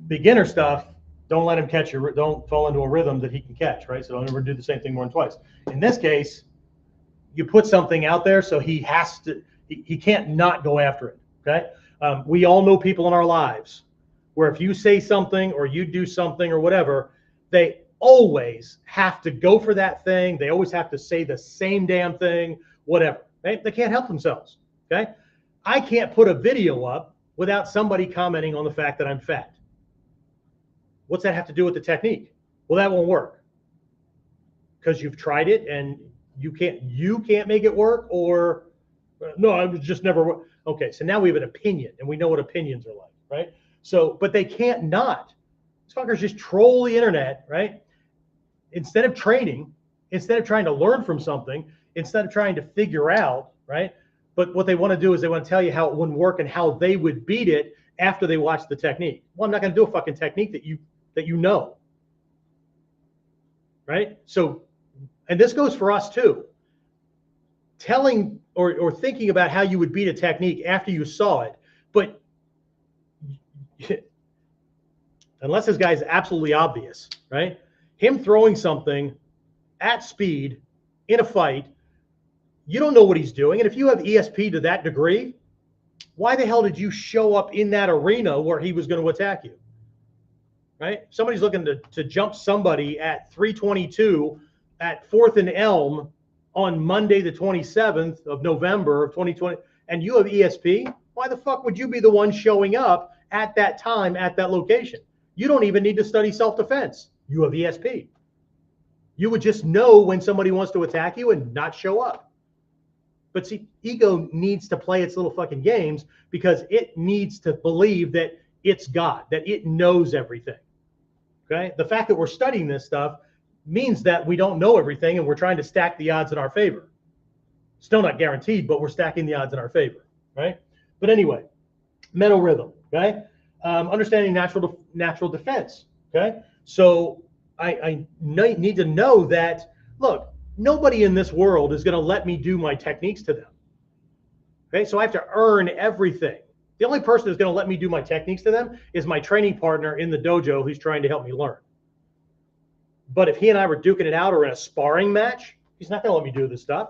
beginner stuff, don't let him catch don't fall into a rhythm that he can catch, right? So don't ever do the same thing more than twice. In this case, you put something out there, so he has to, he can't not go after it, okay? We all know people in our lives where if you say something or you do something or whatever, they always have to go for that thing. They always have to say the same damn thing, whatever. They can't help themselves, okay? I can't put a video up without somebody commenting on the fact that I'm fat. What's that have to do with the technique? Well, that won't work because you've tried it and you can't make it work, or no, I was just never. Okay, so now we have an opinion and we know what opinions are like, right? So, but they can't not. These fuckers just troll the internet, right? Instead of training, instead of trying to learn from something, instead of trying to figure out, right? But what they want to do is they want to tell you how it wouldn't work and how they would beat it after they watch the technique. Well, I'm not going to do a fucking technique that you know, right? So, and this goes for us too. Telling or thinking about how you would beat a technique after you saw it, but unless this guy's absolutely obvious, right? Him throwing something at speed in a fight, you don't know what he's doing. And if you have ESP to that degree, why the hell did you show up in that arena where he was going to attack you? Right? Somebody's looking to jump somebody at 322 at 4th and Elm on Monday, the 27th of November of 2020, and you have ESP. Why the fuck would you be the one showing up at that time at that location? You don't even need to study self-defense. You have ESP. You would just know when somebody wants to attack you and not show up. But see, ego needs to play its little fucking games because it needs to believe that it's God, that it knows everything. Okay? The fact that we're studying this stuff means that we don't know everything and we're trying to stack the odds in our favor. Still not guaranteed, but we're stacking the odds in our favor, right? But anyway, mental rhythm, okay? Understanding natural defense, okay? So I need to know that, look, nobody in this world is going to let me do my techniques to them, okay? So I have to earn everything. The only person who's going to let me do my techniques to them is my training partner in the dojo who's trying to help me learn. But if he and I were duking it out or in a sparring match, he's not going to let me do this stuff,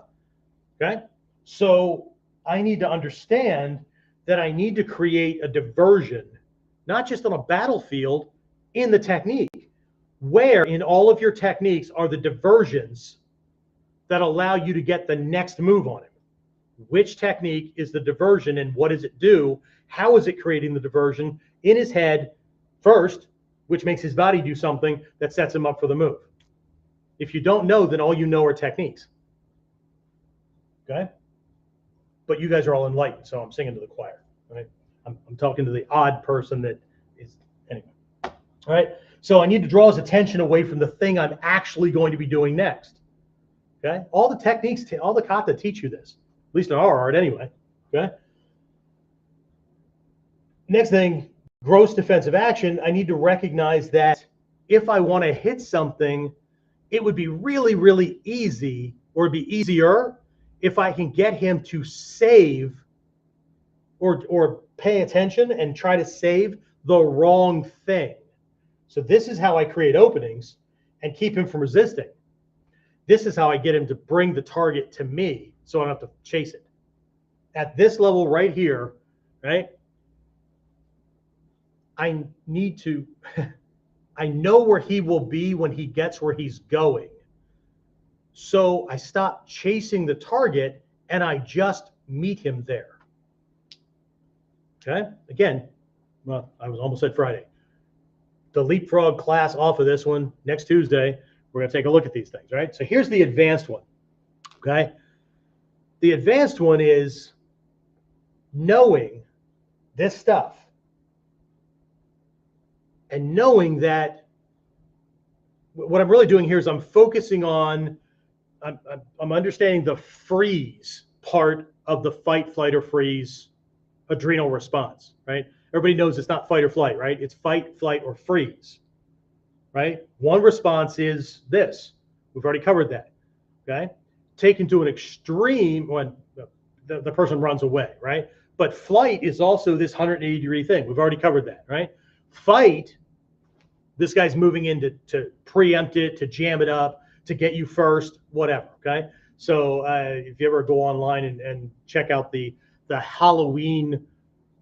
okay? So I need to understand that I need to create a diversion, not just on a battlefield, in the technique. Where in all of your techniques are the diversions that allow you to get the next move on him? Which technique is the diversion and what does it do? How is it creating the diversion in his head first, which makes his body do something that sets him up for the move? If you don't know, then all you know are techniques. Okay? But you guys are all enlightened, so I'm singing to the choir. Right? I'm talking to the odd person that is, anyway. All right? So I need to draw his attention away from the thing I'm actually going to be doing next. Okay? All the techniques, all the kata teach you this, at least in our art anyway. Okay? Next thing, gross defensive action. I need to recognize that if I want to hit something, it would be really, really easy, or it'd be easier if I can get him to save or pay attention and try to save the wrong thing. So this is how I create openings and keep him from resisting. This is how I get him to bring the target to me so I don't have to chase it. At this level right here, right? I need to, I know where he will be when he gets where he's going. So I stop chasing the target and I just meet him there. Okay? Again, well, I was almost at Friday. The leapfrog class off of this one next Tuesday. We're going to take a look at these things, right? So here's the advanced one. Okay? The advanced one is knowing this stuff and knowing that what I'm really doing here is I'm focusing on, I'm understanding the freeze part of the fight, flight, or freeze adrenal response, right? Everybody knows it's not fight or flight, right? It's fight, flight, or freeze, right? One response is this. We've already covered that, okay? Taken to an extreme when the person runs away, right? But flight is also this 180-degree thing. We've already covered that, right? Fight, this guy's moving in to preempt it, to jam it up, to get you first, whatever, okay? So if you ever go online and check out the Halloween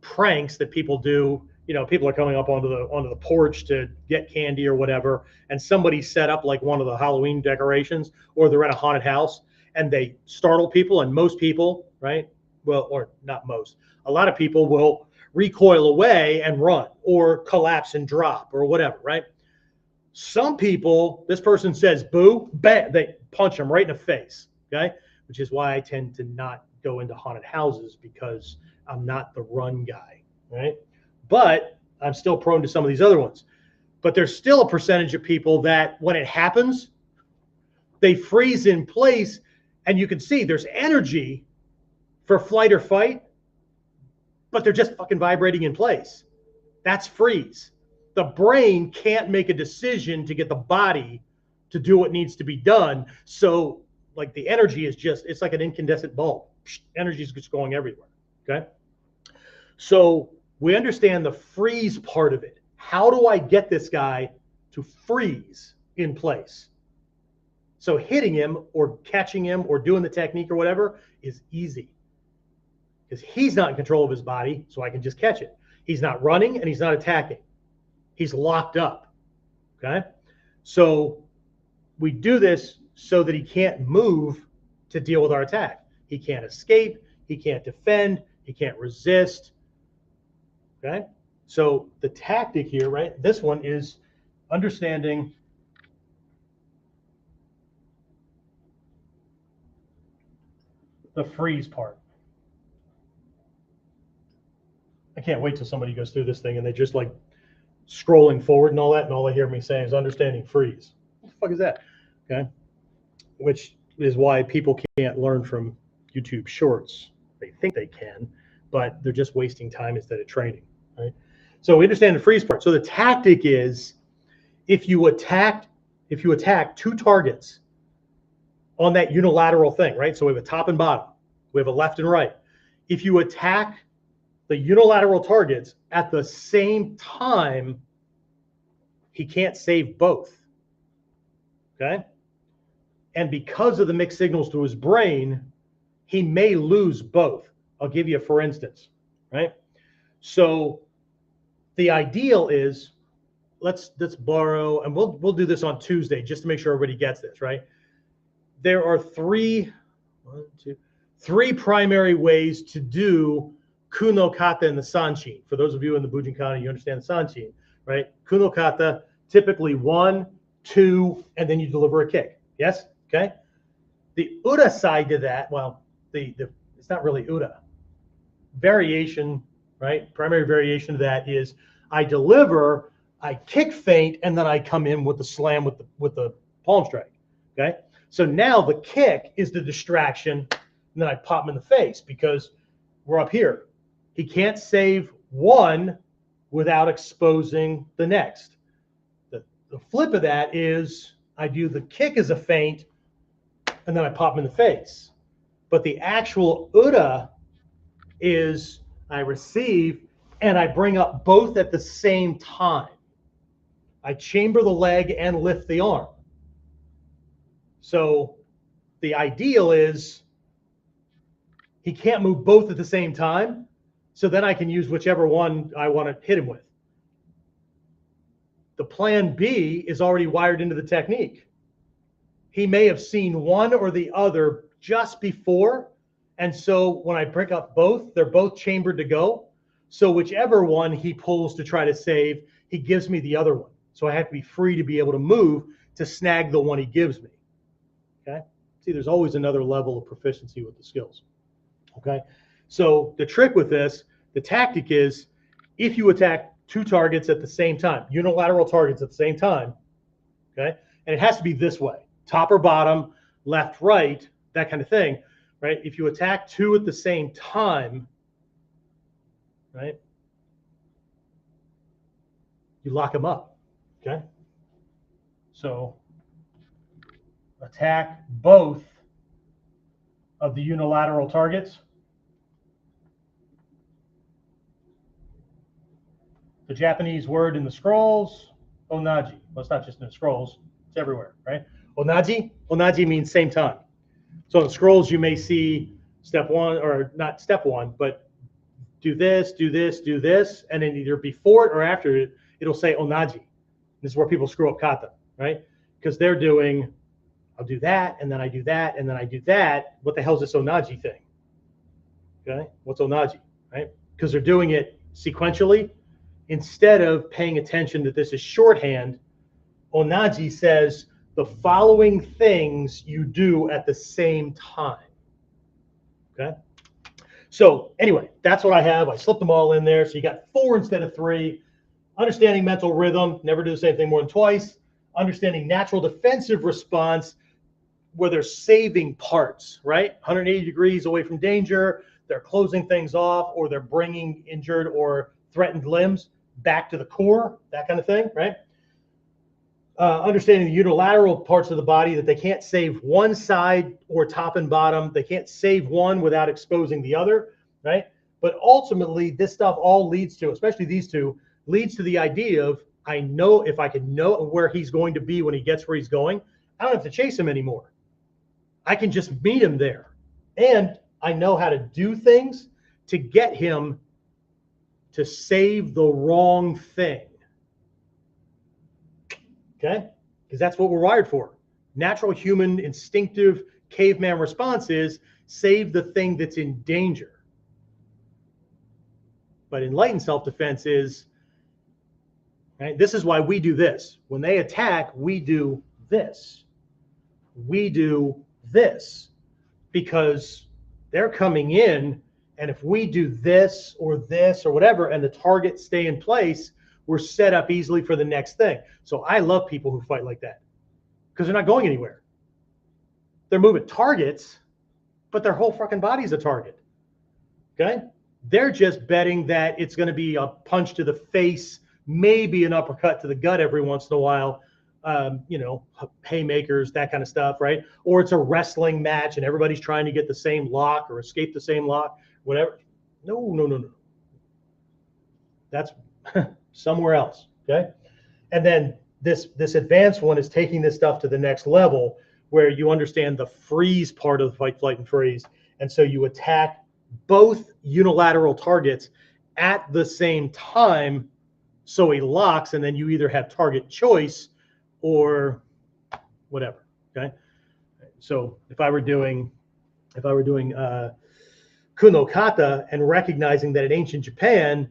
pranks that people do, people are coming up onto the porch to get candy or whatever, and somebody set up like one of the Halloween decorations, or they're at a haunted house and they startle people, and most people, right? Well, or not most, a lot of people will recoil away and run or collapse and drop or whatever, right? Some people, this person says boo, bang, they punch them right in the face, okay? Which is why I tend to not go into haunted houses, because I'm not the run guy, right? But I'm still prone to some of these other ones. But there's still a percentage of people that when it happens, they freeze in place, and you can see there's energy for flight or fight, but they're just fucking vibrating in place. That's freeze. The brain can't make a decision to get the body to do what needs to be done. So like the energy is just, it's like an incandescent bulb. Energy is just going everywhere, okay? So we understand the freeze part of it. How do I get this guy to freeze in place? So hitting him or catching him or doing the technique or whatever is easy, because he's not in control of his body, so I can just catch it. He's not running and he's not attacking. He's locked up, okay? So we do this so that he can't move to deal with our attack. He can't escape, he can't defend, he can't resist, okay? So the tactic here, right, this one is understanding the freeze part. I can't wait till somebody goes through this thing and they just like scrolling forward and all that, and all they hear me saying is understanding freeze. What the fuck is that? Okay. Which is why people can't learn from YouTube shorts. They think they can, but they're just wasting time instead of training, right? So we understand the freeze part. So the tactic is if you attack two targets on that unilateral thing, right? So we have a top and bottom, we have a left and right. If you attack the unilateral targets at the same time, he can't save both, okay? And because of the mixed signals to his brain, he may lose both. I'll give you a for instance, right? So the ideal is, let's borrow, and we'll do this on Tuesday just to make sure everybody gets this, right? There are three primary ways to do Kuno Kata and the Sanshin. For those of you in the Bujinkan, you understand the Sanshin, right? Kuno Kata, typically 1, 2, and then you deliver a kick. Yes? Okay? The Uda side to that, well, it's not really Uda. Variation, right? Primary variation of that is I deliver, I kick feint, and then I come in with the slam with the palm strike. Okay? So now the kick is the distraction, and then I pop him in the face because we're up here. He can't save one without exposing the next. The flip of that is I do the kick as a feint, and then I pop him in the face. But the actual Uda is I receive and I bring up both at the same time. I chamber the leg and lift the arm. So the ideal is he can't move both at the same time, so then I can use whichever one I want to hit him with. The plan B is already wired into the technique. He may have seen one or the other just before, and so when I break up both, they're both chambered to go. So whichever one he pulls to try to save, he gives me the other one. So I have to be free to be able to move to snag the one he gives me. Okay? See, there's always another level of proficiency with the skills. Okay? So the trick with this, the tactic is if you attack two targets at the same time, unilateral targets at the same time, okay? And it has to be this way, top or bottom, left, right, that kind of thing, right? If you attack two at the same time, right, you lock them up, okay? So attack both of the unilateral targets. The Japanese word in the scrolls, onaji. Well, it's not just in the scrolls, it's everywhere, right? Onaji means same time. So in scrolls, you may see step one, or not step one, but do this, do this, do this, and then either before it or after it, it'll say onaji. This is where people screw up kata, right? Because they're doing, I'll do that, and then I do that, and then I do that. What the hell is this onaji thing? Okay, what's onaji, right? Because they're doing it sequentially instead of paying attention that this is shorthand. Onaji says the following things you do at the same time. Okay. So anyway, that's what I have. I slipped them all in there. So you got 4 instead of 3. Understanding mental rhythm, never do the same thing more than twice. Understanding natural defensive response, where they're saving parts, right? 180 degrees away from danger. They're closing things off, or they're bringing injured or threatened limbs back to the core, that kind of thing, right? Understanding the unilateral parts of the body, that they can't save one side or top and bottom. They can't save one without exposing the other, right? But ultimately, this stuff all leads to, especially these two, leads to the idea of, I know if I can know where he's going to be when he gets where he's going, I don't have to chase him anymore. I can just meet him there. And I know how to do things to get him to save the wrong thing. Okay? Because that's what we're wired for. Natural human instinctive caveman response is save the thing that's in danger. But enlightened self-defense is, right, this is why we do this. When they attack, we do this. We do this. Because they're coming in, and if we do this or whatever, and the targets stay in place, we're set up easily for the next thing. So I love people who fight like that, because they're not going anywhere. They're moving targets, but their whole fucking body's a target. Okay? They're just betting that it's going to be a punch to the face, maybe an uppercut to the gut every once in a while, haymakers, that kind of stuff, right? Or it's a wrestling match and everybody's trying to get the same lock or escape the same lock, whatever. No. That's somewhere else, okay? And then this advanced one is taking this stuff to the next level, where you understand the freeze part of the fight, flight, and freeze. And so you attack both unilateral targets at the same time, so he locks, and then you either have target choice or whatever. Okay. So if I were doing Kuno Kata and recognizing that in ancient Japan,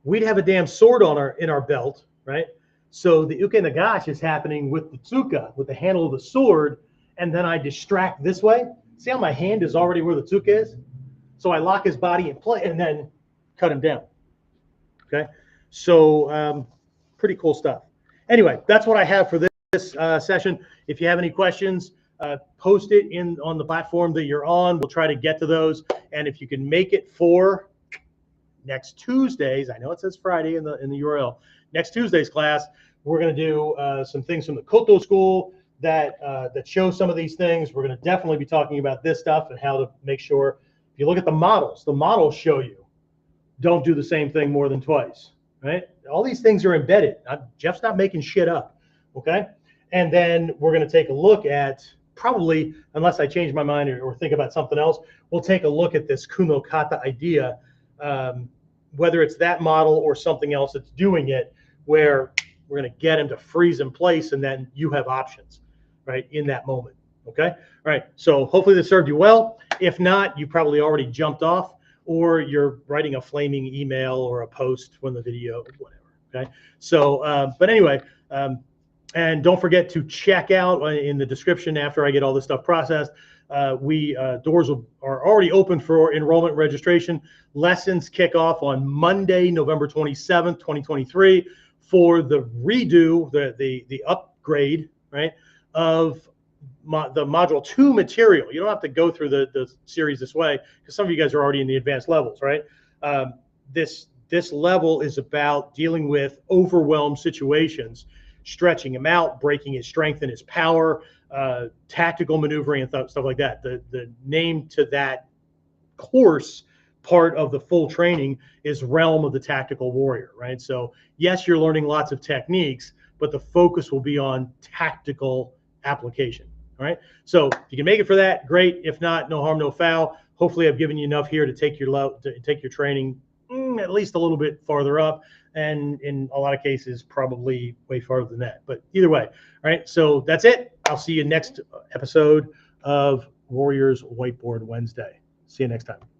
we'd have a damn sword in our belt, right? So the uke nagashi is happening with the tsuka, with the handle of the sword, and then I distract this way. See how my hand is already where the tsuka is? So I lock his body in place and then cut him down. Okay. So pretty cool stuff. Anyway, that's what I have for this session. If you have any questions, post it on the platform that you're on. We'll try to get to those. And if you can make it for next Tuesdays, I know it says Friday in the URL, next Tuesday's class, we're going to do some things from the Koto school that show some of these things. We're going to definitely be talking about this stuff and how to make sure. If you look at the models show you don't do the same thing more than twice, right? All these things are embedded. Jeff's not making shit up, okay? And then we're going to take a look at, probably, unless I change my mind or think about something else, we'll take a look at this Kuno Kata idea, whether it's that model or something else that's doing it, where we're going to get him to freeze in place, and then you have options, right, in that moment, okay? All right, so hopefully this served you well. If not, you probably already jumped off, or you're writing a flaming email or a post when the video, whatever, okay? So, but anyway, and don't forget to check out in the description after I get all this stuff processed. Doors are already open for enrollment registration. Lessons kick off on Monday, November 27th, 2023, for the redo, the upgrade, right, of the module 2 material. You don't have to go through the series this way, because some of you guys are already in the advanced levels, right? This level is about dealing with overwhelmed situations, stretching him out, breaking his strength and his power, tactical maneuvering and stuff like that. The name to that course part of the full training is Realm of the Tactical Warrior, right? So yes, you're learning lots of techniques, but the focus will be on tactical application. All right. So if you can make it for that, great. If not, no harm, no foul. Hopefully, I've given you enough here to take your training at least a little bit farther up, and in a lot of cases, probably way farther than that. But either way, all right. So that's it. I'll see you next episode of Warriors Whiteboard Wednesday. See you next time.